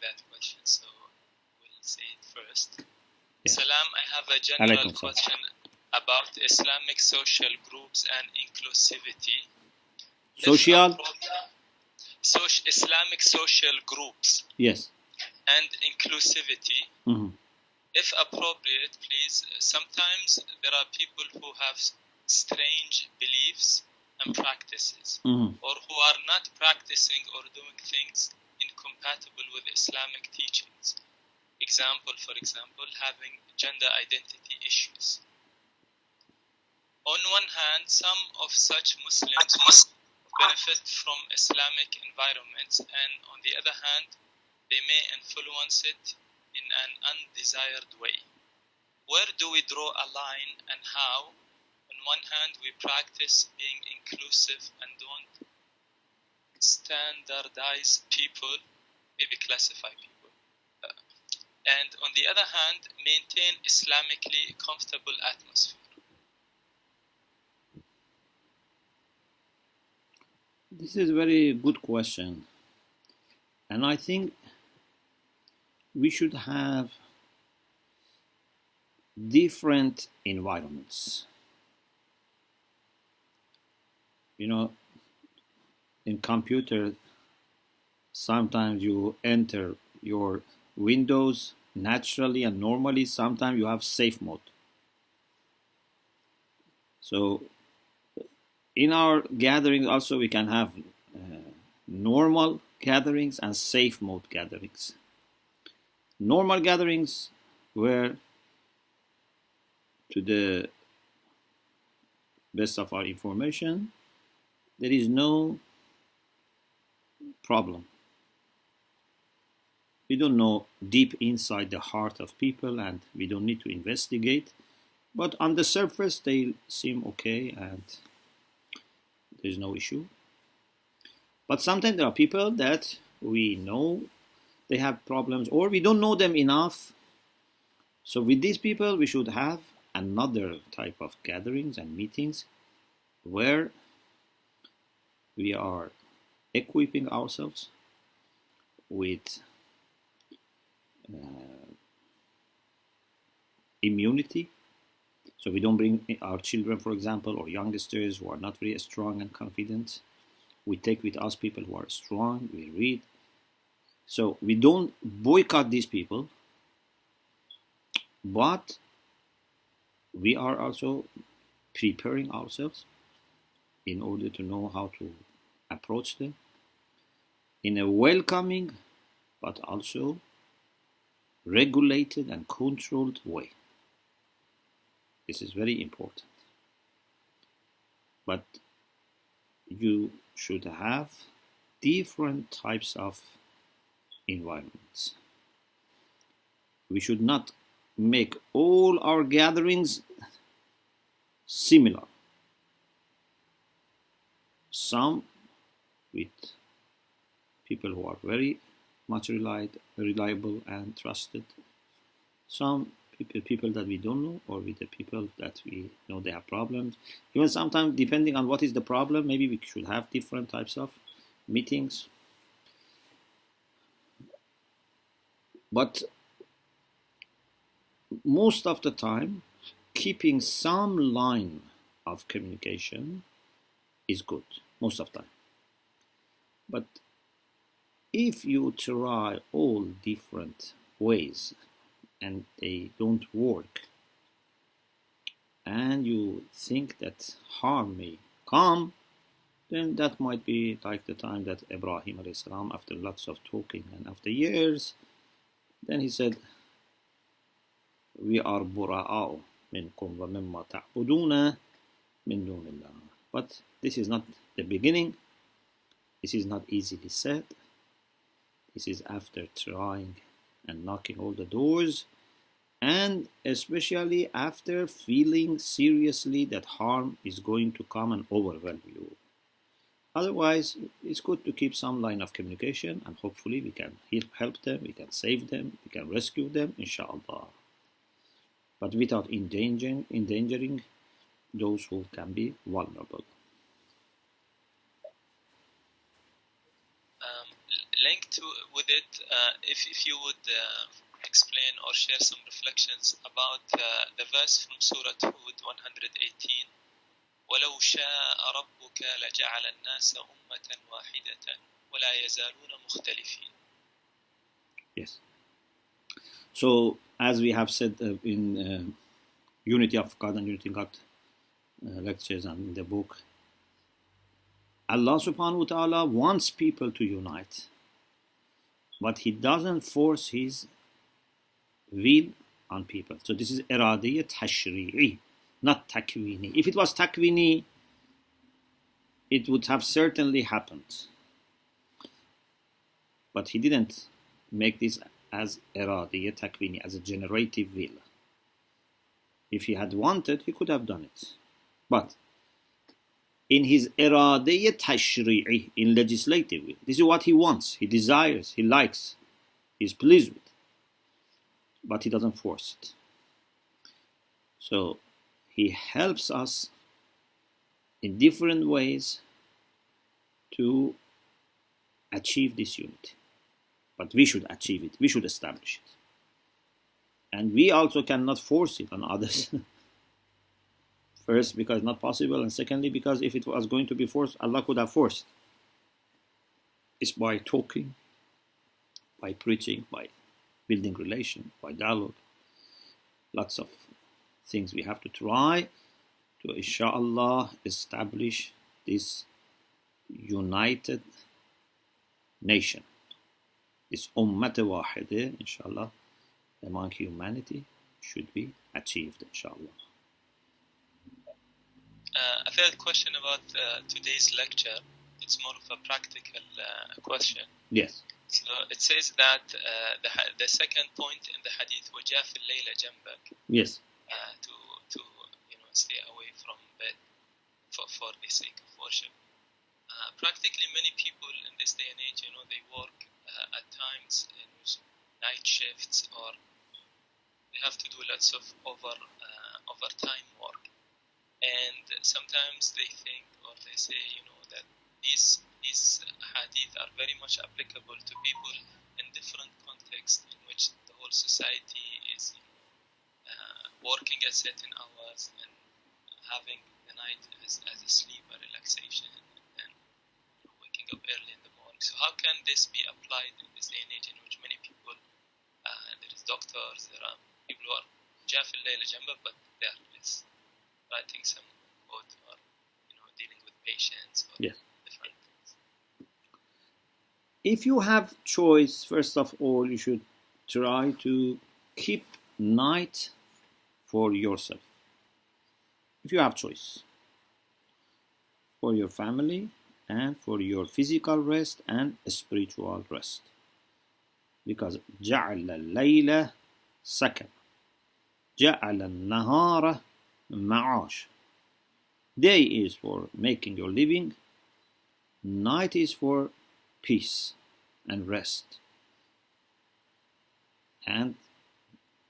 that question, so we'll say it first. Yeah. Salam, I have a general question about Islamic social groups and inclusivity. Islamic social groups. Yes. And inclusivity. Mm-hmm. If appropriate, please. Sometimes there are people who have strange beliefs and practices, mm-hmm. or who are not practicing or doing things incompatible with Islamic teachings. For example, having gender identity issues. On one hand, some of such Muslims benefit from Islamic environments, and on the other hand, they may influence it in an undesired way. Where do we draw a line, and how? On one hand, we practice being inclusive and don't standardize people, maybe classify people. And on the other hand, maintain Islamically comfortable atmosphere. This is a very good question. And I think we should have different environments. You know, in computer, sometimes you enter your Windows naturally and normally. Sometimes you have safe mode. So in our gatherings also we can have normal gatherings and safe mode gatherings. Normal gatherings where, to the best of our information, there is no problem. We don't know deep inside the heart of people, and we don't need to investigate. But on the surface, they seem okay, and there's no issue. But sometimes there are people that we know they have problems, or we don't know them enough. So with these people, we should have another type of gatherings and meetings where we are equipping ourselves with immunity. So we don't bring our children, for example, or youngsters who are not very strong and confident. We take with us people who are strong, we read. So we don't boycott these people, but we are also preparing ourselves in order to know how to approach them in a welcoming but also regulated and controlled way. This is very important. But you should have different types of environments. We should not make all our gatherings similar. Some with people who are very much reliable and trusted. Some people that we don't know, or with the people that we know they have problems. Even sometimes, depending on what is the problem, maybe we should have different types of meetings. But most of the time, keeping some line of communication is good, most of the time. But if you try all different ways and they don't work, and you think that harm may come, then that might be like the time that Ibrahim a.s., after lots of talking and after years, then he said, "We are bura'a'u minkum wa mimma ta'buduna min dunillah." But this is not the beginning. This is not easily said. This is after trying and knocking all the doors, and especially after feeling seriously that harm is going to come and overwhelm you. Otherwise, it's good to keep some line of communication, and hopefully we can help them, we can save them, we can rescue them, inshallah. But without endangering those who can be vulnerable. linked with it, if you would explain or share some reflections about the verse from Surah Hud 118, وَلَوْ شَاءَ رَبُّكَ لَجَعَلَ النَّاسَ أُمَّةً وَاحِدَةً وَلَا يَزَالُونَ مُخْتَلِفِينَ. Yes. So, as we have said in Unity of God and Unity in God lectures and in the book, Allah subhanahu wa ta'ala wants people to unite, but He doesn't force His will on people. So this is iradiyya tashri'i, not takwini. If it was takwini, it would have certainly happened. But He didn't make this as iradiyya takwini, as a generative will. If He had wanted, He could have done it. But in His iradiyya tashri'i, in legislative will, this is what He wants, He desires, He likes, He's pleased with. But He doesn't force it. So He helps us in different ways to achieve this unity. But we should achieve it, we should establish it. And we also cannot force it on others. First, because it's not possible, and secondly, because if it was going to be forced, Allah could have forced. It's by talking, by preaching, by building relation, by dialogue. Lots of things we have to try to, inshallah, establish this united nation. This ummat wahide, inshallah, among humanity should be achieved, inshallah. A third question about today's lecture. It's more of a practical question. Yes. So it says that the second point in the hadith, وَجَافِ اللَّيْلَ جَنْبَكَ. Yes. To stay away from bed for the sake of worship. Practically, many people in this day and age, they work at times in night shifts, or they have to do lots of overtime work. And sometimes they think, or they say, that these hadith are very much applicable to people in different contexts in which the whole society is working at certain hours and having the night as a sleep, a relaxation, and then waking up early in the morning. So how can this be applied in this day and age in which many people, there is doctors, there are people who are jafil layla jamba, but they are less writing some code or dealing with patients or yes. different things. If you have choice, first of all, you should try to keep night for yourself. If you have choice, for your family and for your physical rest and spiritual rest. Because جعل الليل سكن جعل النهار معاش. Day is for making your living, night is for peace and rest, and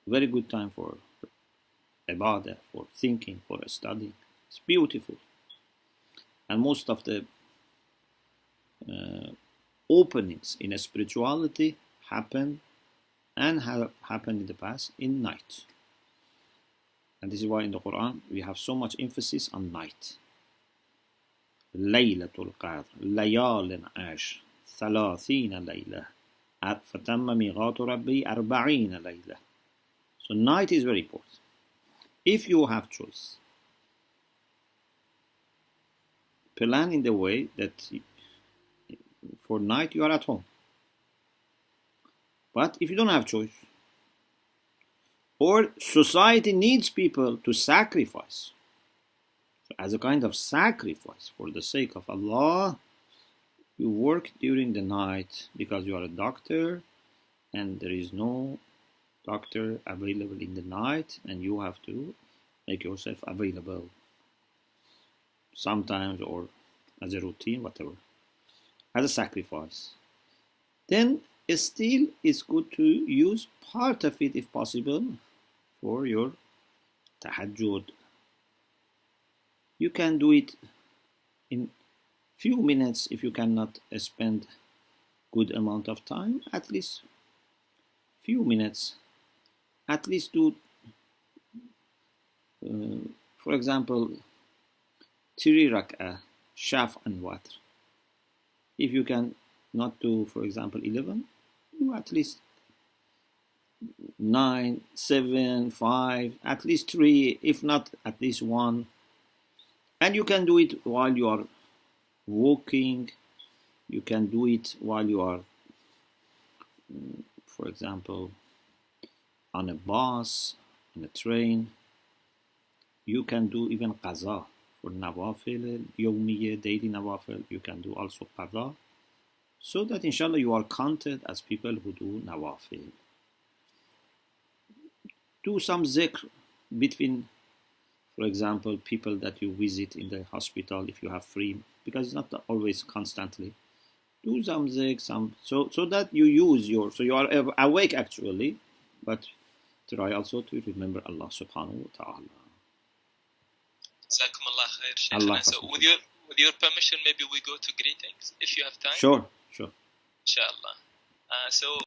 very good time for ibadah, for thinking, for studying. It's beautiful. And most of the openings in spirituality happen and have happened in the past in night. And this is why in the Quran we have so much emphasis on night. Laylatul Qadr, Layalin Ash, Thalathina Layla, Fatamma Mighatu Rabbi Arba'ina Layla. So night is very important. If you have choice, plan in the way that for night you are at home. But if you don't have choice, or society needs people to sacrifice, so as a kind of sacrifice for the sake of Allah, you work during the night because you are a doctor and there is no doctor available in the night, and you have to make yourself available sometimes or as a routine, whatever, as a sacrifice. Then still it's good to use part of it, if possible, for your tahajjud. You can do it in few minutes if you cannot spend good amount of time, at least few minutes, at least do, for example, 3 rak'ah, shaf and watr. If you can not do, for example, 11, do at least 9, 7, 5, at least 3, if not at least 1. And you can do it while you are walking. You can do it while you are, for example, on a bus, on a train. You can do even qaza for nawafil, yawmiyya, daily nawafil. You can do also qaza, so that inshallah you are counted as people who do nawafil. Do some zikr between, for example, people that you visit in the hospital if you have free, because it's not always constantly. Do some zikr, so that you use your, so you are awake actually, but try also to remember Allah subhanahu wa ta'ala. Jazakum Allah khair, Shaykhana. So with your permission, maybe we go to greetings if you have time. Sure. Inshallah. So